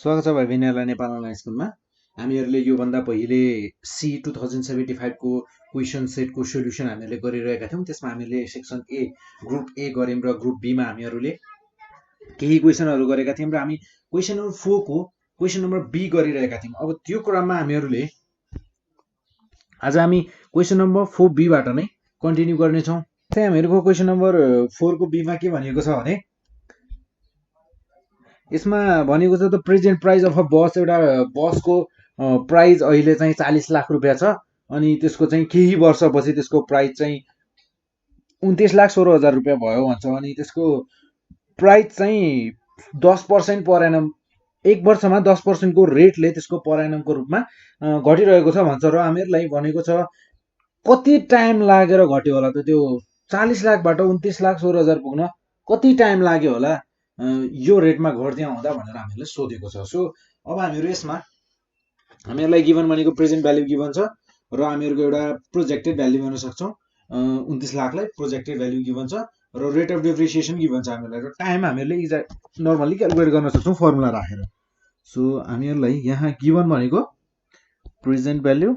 स्वागत छ भाइ बहिनीहरूलाई नेपाल अनलाइन स्कुलमा। हामीहरूले योभन्दा पहिले सी 2075 को क्वेसन सेटको सोल्युसन हामीहरूले गरिरहेका थियौँ। त्यसमा हामीले सेक्सन ए ग्रुप ए गऱ्यौँ र ग्रुप बीमा हामीहरूले केही क्वेसनहरू गरेका थियौँ र हामी क्वेसन नम्बर 4 को क्वेसन नम्बर बी गरिरहेका थियौँ। अब त्यो क्रममा हामीहरूले आज हामी क्वेसन नम्बर 4 बीबाट नै कन्टिन्यू गर्नेछौँ। त्यही हामीहरूको क्वेसन नम्बर 4 को बीमा के भनेको छ भने यसमा भनेको छ त प्रेजेन्ट प्राइस अफ अ बस, एउटा बसको प्राइस अहिले चाहिँ 40 लाख रुपियाँ छ अनि त्यसको चाहिँ केही वर्षपछि त्यसको प्राइस चाहिँ 29,16,000 रुपियाँ भयो भन्छ। अनि त्यसको प्राइस चाहिँ 10% पर एनम, एक वर्षमा 10% को रेटले त्यसको पर एनमको रूपमा घटिरहेको छ भन्छ। र हामीहरूलाई भनेको छ कति टाइम लागेर घट्यो होला त, त्यो 40 लाखबाट 29,16,000 पुग्न कति टाइम लाग्यो होला यो रेटमा घट्दै आउँदा भनेर हामीहरूले सोधेको छ। सो अब हामीहरू यसमा हामीहरूलाई गिभन भनेको प्रेजेन्ट भ्याल्यु गिभन छ र हामीहरूको एउटा प्रोजेक्टेड भ्याल्यु गर्न सक्छौँ। 29 लाखलाई प्रोजेक्टेड भ्याल्यु गिभन छ र रेट अफ डेप्रिसिएसन गिभन छ हामीहरूलाई, र टाइम हामीहरूले एक्ज्याक्ट नर्मली क्यालकुलेट गर्न सक्छौँ फर्मुला राखेर। सो हामीहरूलाई यहाँ गिभन भनेको प्रेजेन्ट भ्याल्यु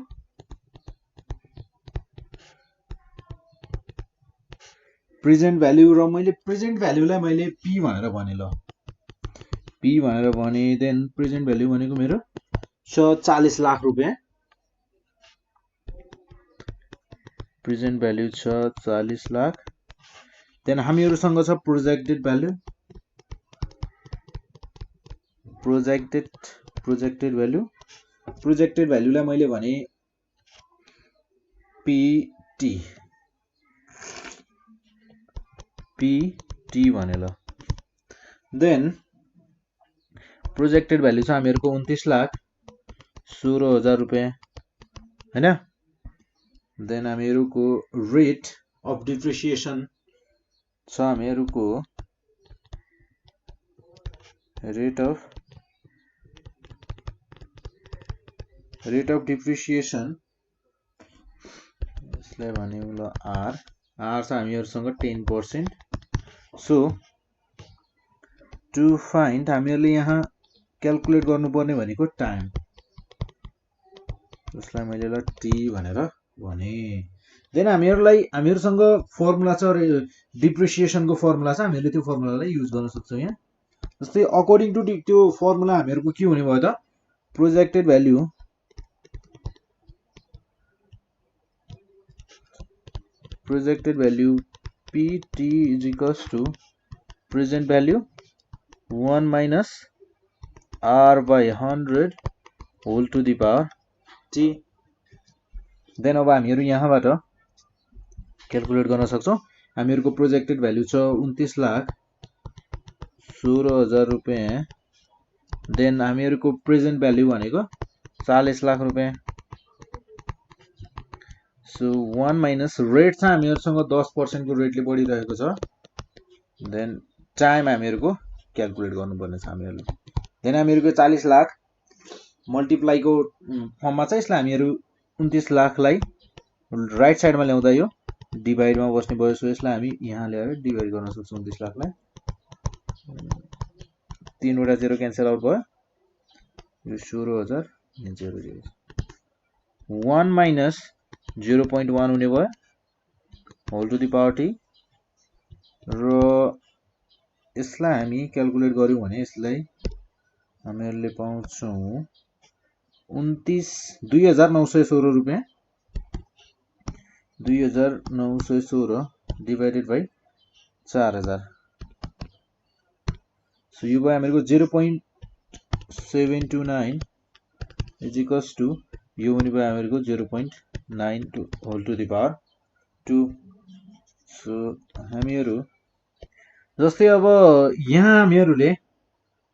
र मैले प्रेजेन्ट भ्याल्युलाई मैले पी भनेर भने, ल पी भनेर भने। देन प्रेजेन्ट भ्याल्यु भनेको मेरो छ 40 लाख रुपियाँ, प्रेजेन्ट भ्याल्यु छ 40 लाख। देन हामीहरूसँग छ प्रोजेक्टेड भ्याल्यु, प्रोजेक्टेड भ्याल्युलाई मैले भने पीटी भने, ल। देन प्रोजेक्टेड भ्याल्यु छ हामीहरूको 29,16,000 रुपियाँ हैन। देन हामीहरूको रेट अफ डिप्रिसिएसन छ हामीहरूको रेट अफ डिप्रिसिएसन, यसलाई भन्यौँ ल आर छ हामीहरूसँग 10%। सो टु फाइन्ड हामीहरूले यहाँ क्यालकुलेट गर्नुपर्ने भनेको टाइम, जसलाई मैले ल टी भनेर भने। देन हामीहरूसँग फर्मुला छ, डिप्रिसिएसनको फर्मुला छ, हामीहरूले त्यो फर्मुलालाई युज गर्न सक्छौँ यहाँ। जस्तै अकर्डिङ टु त्यो फर्मुला हामीहरूको के हुने भयो त, projected value PT is equals to present value 1 minus R by 100 whole to the power T. Then अब हामीहरू यहाँबाट क्यालकुलेट गर्न सक्छौँ। हामीहरूको प्रोजेक्टेड भ्याल्यु छ 29,16,000 रुपियाँ। देन हामीहरूको प्रेजेन्ट भ्याल्यु भनेको 40 लाख रुपियाँ। सो 1 माइनस रेट छ हामीहरूसँग 10% को रेटले बढिरहेको छ। देन टाइम हामीहरूको क्यालकुलेट गर्नुपर्ने छ हामीहरूले। देन हामीहरूको 40 लाख मल्टिप्लाईको फर्ममा चाहिँ यसलाई हामीहरू 29 लाखलाई राइट साइडमा ल्याउँदा यो डिभाइडमा बस्ने भयो। सो यसलाई हामी यहाँ ल्याएर डिभाइड गर्न सक्छौँ 29 लाखलाई। 3 वटा 0 क्यान्सल आउट भयो, यो 16,000 0 1 माइनस 0.1 हुने भयो whole to the power T. र यसलाई हामी क्यालकुलेट गर्यौँ भने यसलाई हामीहरूले पाउँछौँ 2,916 रुपियाँ, 2,916 डिभाइडेड बाई 4,000। सो यो भयो हामीहरूको 0.729 इज इक्वल्स टु, यो हुने भयो हामीहरूको 0.9 whole to the power 2। So हामीहरू जस्तै अब यहाँ हामीहरूले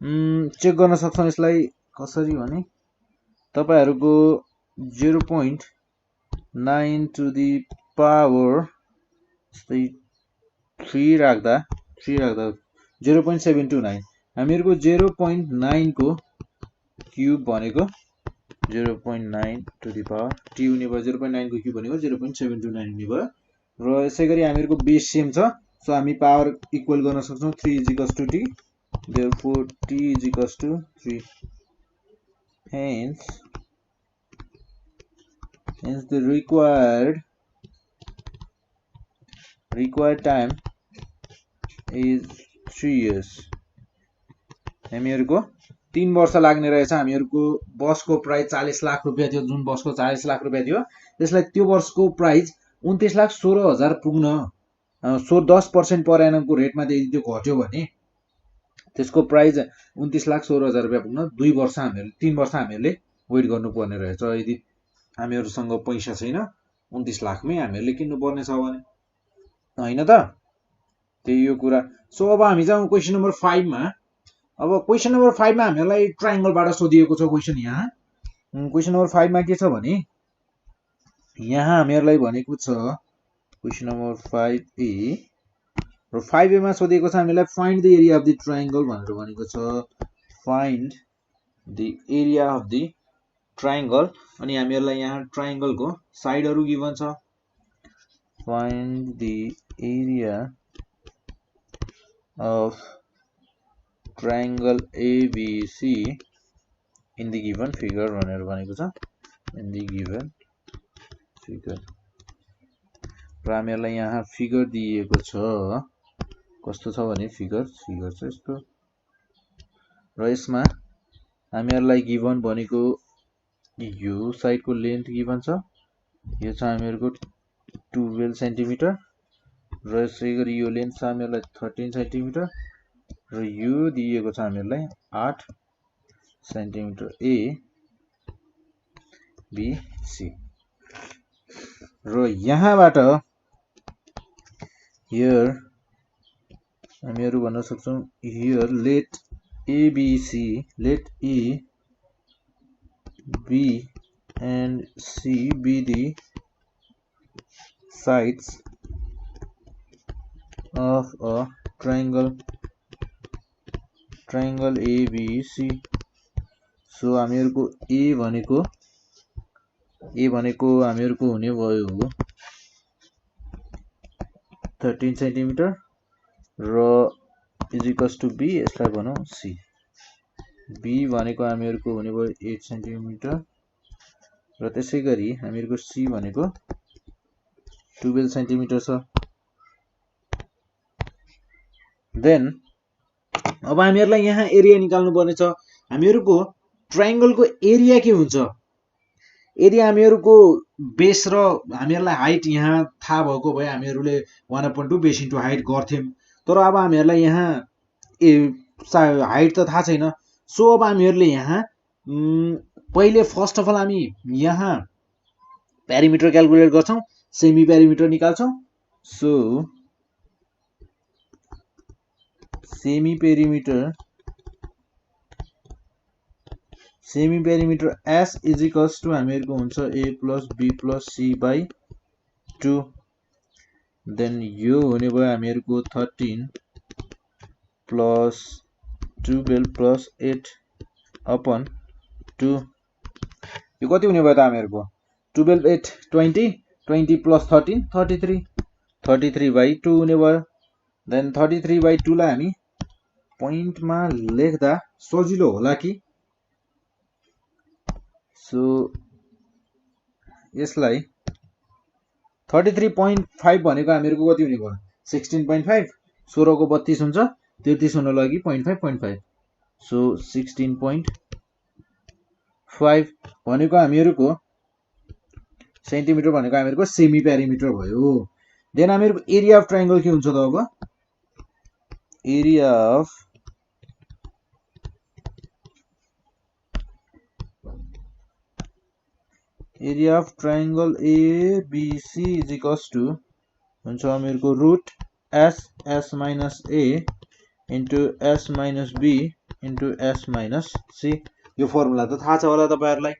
चेक गर्न सक्छौँ यसलाई कसरी भने, तपाईहरूको 0.9 टु दी पावर जस्तै 3 राख्दा 0.729, हामीहरूको 0.9 को क्युब भनेको 0.9 टु दी पावर टी हुने भयो। 0.9 को क्युब भनेको 0.729 हुने भयो। र यसै गरी हामीहरूको बेस सेम छ। सो हामी पावर इक्वल गर्न सक्छौँ 3 is equals to T, therefore T is equals to 3। hence the required time is 3 years. हामीहरुको 3 वर्ष लाग्ने रहेछ। हामीहरुको बसको प्राइस 40 लाख रुपैयाँ थियो, जुन बसको 40 लाख रुपैयाँ थियो त्यसलाई त्यो वर्षको प्राइस 29,16,000 पुग्न 10% पर एनमको रेटमा यदि त्यो घट्यो भने त्यसको प्राइस 29,16,000 रुपैयाँ पुग्न 2 वर्ष हामीहरुले 3 वर्ष हामीहरुले वेट गर्नुपर्ने रहेछ। यदि हामीहरुसँग पैसा छैन 29 लाखमै हामीहरुले किन्नु पर्ने छ भने, हैन त? त्यही यो कुरा। सो अब हामी जाउँ क्वेशन नम्बर 5 मा। अब क्वेशन नम्बर 5 मा हामीलाई ट्रायंगलबाट सोधिएको छ क्वेशन। यहाँ क्वेशन नम्बर 5 मा के छ भने यहाँ हामीहरुलाई भनेको छ क्वेशन नम्बर 5A र 5A मा सोधिएको छ हामीलाई find the area of the triangle भनेर भनेको छ। Find the area of the triangle अनि हामीहरुलाई यहाँ ट्रायंगलको साइडहरु गिवन छ। Find the area of triangle ABC in the given figure भनेर भनेको छ। in the given figure र हामीहरुलाई यहाँ फिगर दिएको छ। कस्तो छ भने फिगर छ यस्तो र यसमा हामीहरुलाई गिवन भनेको यो साइडको लेन्थ गिवन छ। यो छ हामीहरुको 12 सेन्टिमिटर र यसै गरी यो लेन्थ छ हामीहरुलाई 13 सेन्टिमिटर र यो दिएको छ हामीहरुलाई 8 सेन्टिमिटर A B C र यहाँबाट हियर हामीहरु भन्न सक्छौं here let ABC let A B and C be the sides of a triangle ABC. So हामीहरुको A भनेको हामीहरुको हुने भयो 13 सेन्टिमिटर र इज इक्वल्स टु B, यसलाई भनौं C। B भनेको हामीहरुको हुने भयो 8 सेन्टिमिटर र त्यसै गरी हामीहरुको C भनेको 12 सेन्टिमिटर छ। देन अब हामीहरुलाई यहाँ एरिया निकाल्नु पर्ने छ। हामीहरुको ट्रायंगलको एरिया के हुन्छ? एरिया हामीहरुको बेस र हामीहरुलाई हाइट यहाँ थाहा भएको भए हामीहरुले 1/2 बेस इन्टु हाइट गर्थ्यौं। तर अब हामीहरुलाई यहाँ हाइट त थाहा छैन। सो अब हामीहरुले यहाँ पहिले फर्स्ट अफ अल हामी यहाँ पेरिमिटर क्याल्कुलेट गर्छौं, सेमी पेरिमिटर निकाल्छौं। So semi perimeter S is equals to हामीहरुको हुन्छ A plus B plus C by 2। Then यो हुने भयो हामीहरुको 13 प्लस 12 प्लस 8 अपन 2। यो कति हुने भयो त हामीहरुको 12 8 20 20 प्लस 13 33 बाइ 2 हुने भयो। देन 33 बाइ 2 लाई हामी पोइन्टमा लेख्दा सजिलो होला कि? सो यसलाई 33.5 भनेको हामीहरुको कति हुने भयो 16.5 16 को 32 हुन्छ 33 हुन लागि 0.5 सो 16.5 भनेको हामीहरुको सेन्टिमिटर भनेको हामीहरुको सेमी पेरिमिटर भयो। देन हामीहरुको एरिया अफ ट्रायंगल के हुन्छ त? अब area of triangle ABC is equals to हुन्छ हामीहरुको root S minus A into S minus B into S minus C। यो फर्मुला त थाहा छ होला तपाईहरुलाई।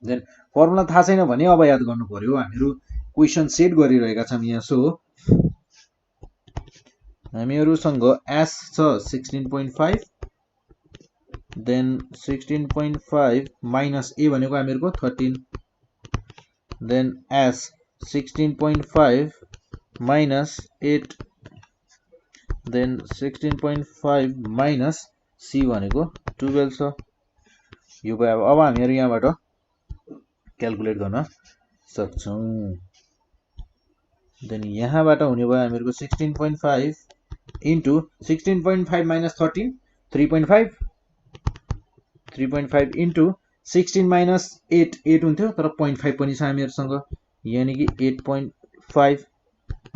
देन फर्मुला थाहा छैन भने अब याद गर्नु पर्यो। हामीहरु क्वेशन सेट गरिरहेका छौं यहाँ। सो हामीहरुसँग S छ 16.5 देन 16.5 माइनस A भनेको हामीहरुको 13 then S 16.5 minus 8 then 16.5 minus C भनेको 12 छ। यो भयो। अब हामीहरू यहाँबाट क्याल्कुलेट गर्न सक्छौं। देन यहाँबाट हुने भयो हामीहरूको 16.5 इन्टु 16.5 माइनस 13 3.5 3.5 इन्टु 16 माइनस 8 हुन्थ्यो तर 0.5 पनि छ हामीहरूसँग, यानि कि 8.5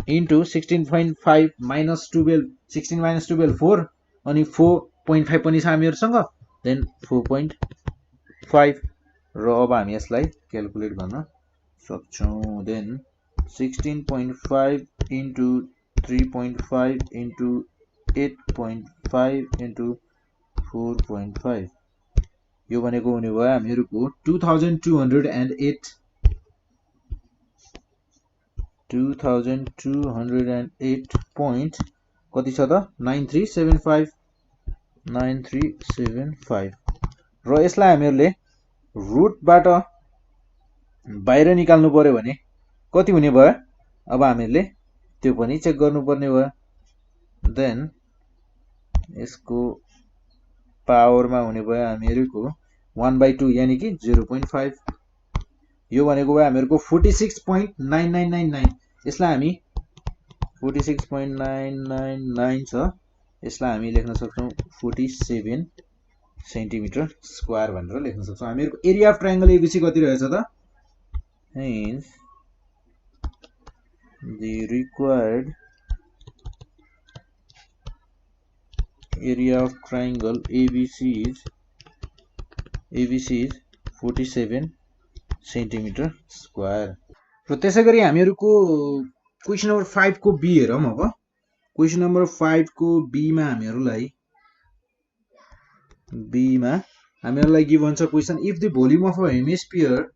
इन्टु 16.5 माइनस 12 16 माइनस 12 4 अनि 4.5 पनि छ हामीहरूसँग, देन 4.5 र अब हामी यसलाई क्याल्कुलेट गर्न सक्छौं। देन 16.5 इन्टु 3.5 इन्टु 8.5 इन्टु 4.5 यो भनेको हुने भयो हामीहरूको 2208 point कति छ त 9375 र यसलाई हामीहरूले रुटबाट बाहिर निकाल्नु पर्यो भने कति हुने भयो, अब हामीहरूले त्यो पनि चेक गर्नुपर्ने भयो। देन यसको पावरमा हुने भयो हामीहरूको 1/2 यानि कि 0.5 यो भनेको भयो हामीहरूको 46.9999 यसलाई हामी 46.999 छ, यसलाई हामी लेख्न सक्छौं 47 सेन्टिमिटर स्क्वायर भनेर लेख्न सक्छौं। हामीहरूको एरिया अफ ट्रायंगल एबीसी कति रहेछ त, hence the required area of triangle ABC is 47 centimetre square. र त्यसैगरी हामीहरूको क्वेशन नम्बर 5 को बी हेरौं। अब क्वेशन नम्बर 5 को बी मा हामीहरूलाई गिभन छ question, if the volume of a hemisphere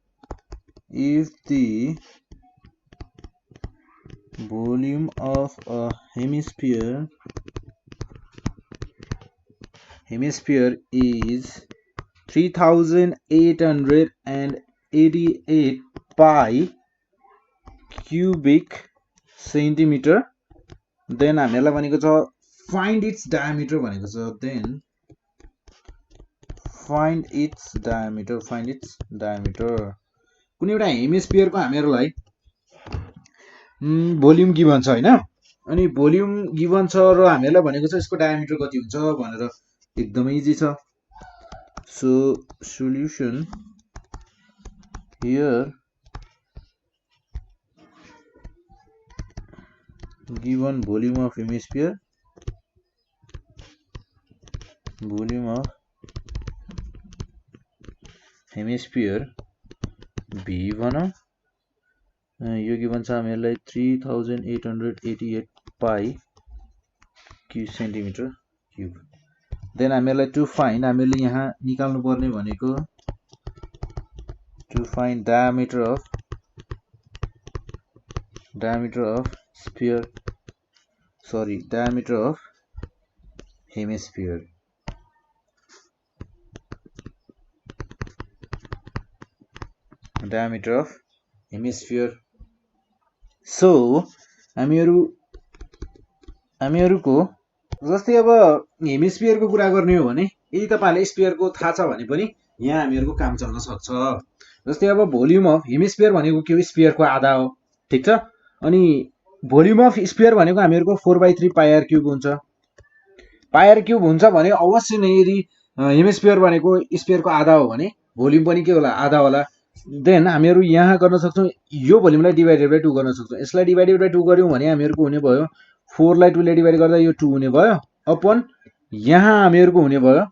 is 3888 pi cubic centimeter, then हामीलाई भनेको छ फाइन्ड इट्स डायमिटर भनेको छ, देन फाइन्ड इट्स डायमिटर कुनै एउटा हेमिस्फियरको हामीहरूलाई भोल्युम गिभन छ हैन, अनि भोल्युम गिभन छ र हामीलाई भनेको छ यसको डायमिटर कति हुन्छ भनेर। एकदमै इजी छ। So solution here given volume of hemisphere B भनौं, यो गिभन छ हामीलाई 3888 पाई सेन्टिमिटर क्यूब। देन हामीलाई टु फाइन्ड हामीले यहाँ निकाल्नु पर्ने भनेको to find diameter of hemisphere. So हामीहरूको जस्तै अब हेमिस्फियरको कुरा गर्ने हो भने यदि तपाईहरुले स्फियरको थाहा छ भने पनि यहाँ हामीहरूको काम चल्न सक्छ। जस्तै अब भोल्युम अफ हेमिस्फियर भनेको के हो, स्फियरको आधा हो, ठीक छ। अनि भोल्युम अफ स्फियर भनेको हामीहरूको 4/3 पाई r क्यूब हुन्छ। पाई r क्यूब हुन्छ भने अवश्य नै यदि हेमिस्फियर भनेको स्फियरको आधा हो भने भोल्युम पनि के होला, आधा होला। देन हामीहरू यहाँ गर्न सक्छौं, यो भोल्युमलाई डिभाइडेड बाइ 2 गर्न सक्छौं। यसलाई डिभाइडेड बाइ 2 गर्यौं भने हामीहरूको हुने भयो 4 लाई 2 ले डिभाइड गर्दा यो 2 हुने भयो, अपन यहाँ हामीहरूको हुने भयो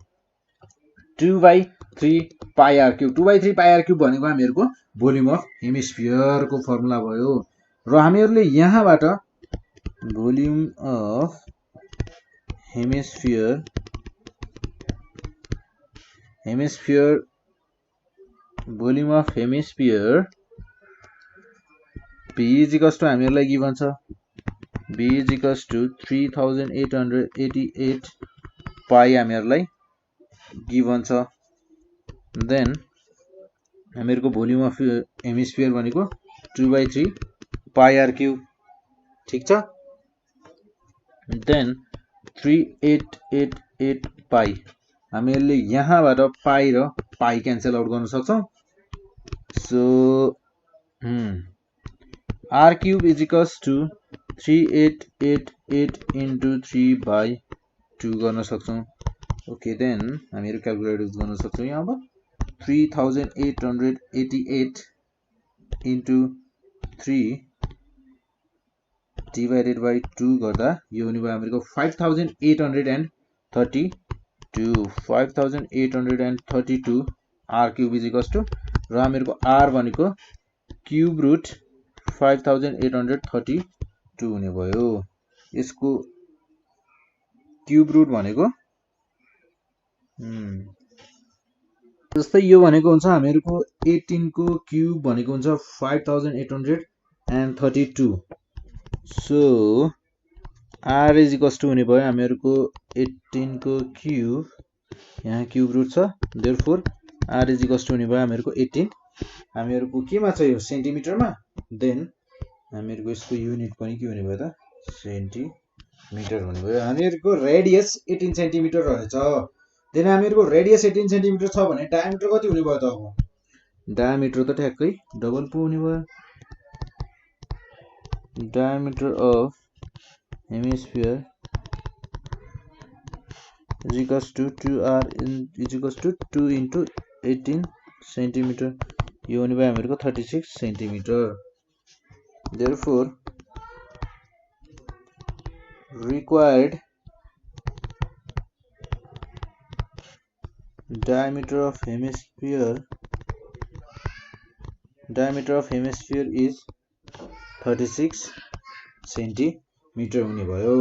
2/3 पाई r क्यूब। 2/3 पाई r क्यूब भनेको हामीहरूको भोल्युम अफ हेमिस्फियरको फर्मुला भयो। र हामीहरूले यहाँबाट volume of hemisphere B is equals to हामीहरूलाई गिभन छ B is equals to 3888 पाई हामीहरूलाई गिभन छ। देन हामीहरूको भोल्युम अफ हेमिस्फियर भनेको 2/3 पाई r क्यूब, ठीक छ। देन 3888 पाई हामीले यहाँबाट पाई र पाई क्यान्सल आउट गर्न सक्छौं so r cube is equals to 3888 into 3/2 गर्न सक्छौं ओके देन हामीहरु क्याल्कुलेट गर्न सक्छौं यहाँ अब 3888 into 3 divided by 2 गर्दा यो हुने भयो हामीहरुको 5832 r cube is equals to र हामीहरुको r भनेको क्यूब रुट 5832 हुने भयो यसको क्यूब रुट भनेको जस्तै यो भनेको हुन्छ हामीहरुको 18 को क्यूब भनेको हुन्छ 5832 so r is equals to हुने भयो हामीहरुको 18 को क्यूब यहाँ क्यूब रुट छ therefore r is equals to हुने भयो हामीहरुको 18 हामीहरुको केमा छ यो सेन्टिमिटरमा देन हामीहरुको यसको युनिट पनि के हुने भयो त सेन्टिमिटर हुने भयो हामीहरुको रेडियस 18 सेन्टिमिटर रहेछ देन हामीहरुको रेडियस 18 सेन्टिमिटर छ भने डायामिटर कति हुने भयो त अब डायामिटर त ठ्याक्कै डबल पो हुने भयो diameter of hemisphere is equals to 2r is equals to 2 into 18 centimetre यो हुने भयो हामीहरुको 36 centimetre therefore required diameter of hemisphere is 36 centimetre हुने भयो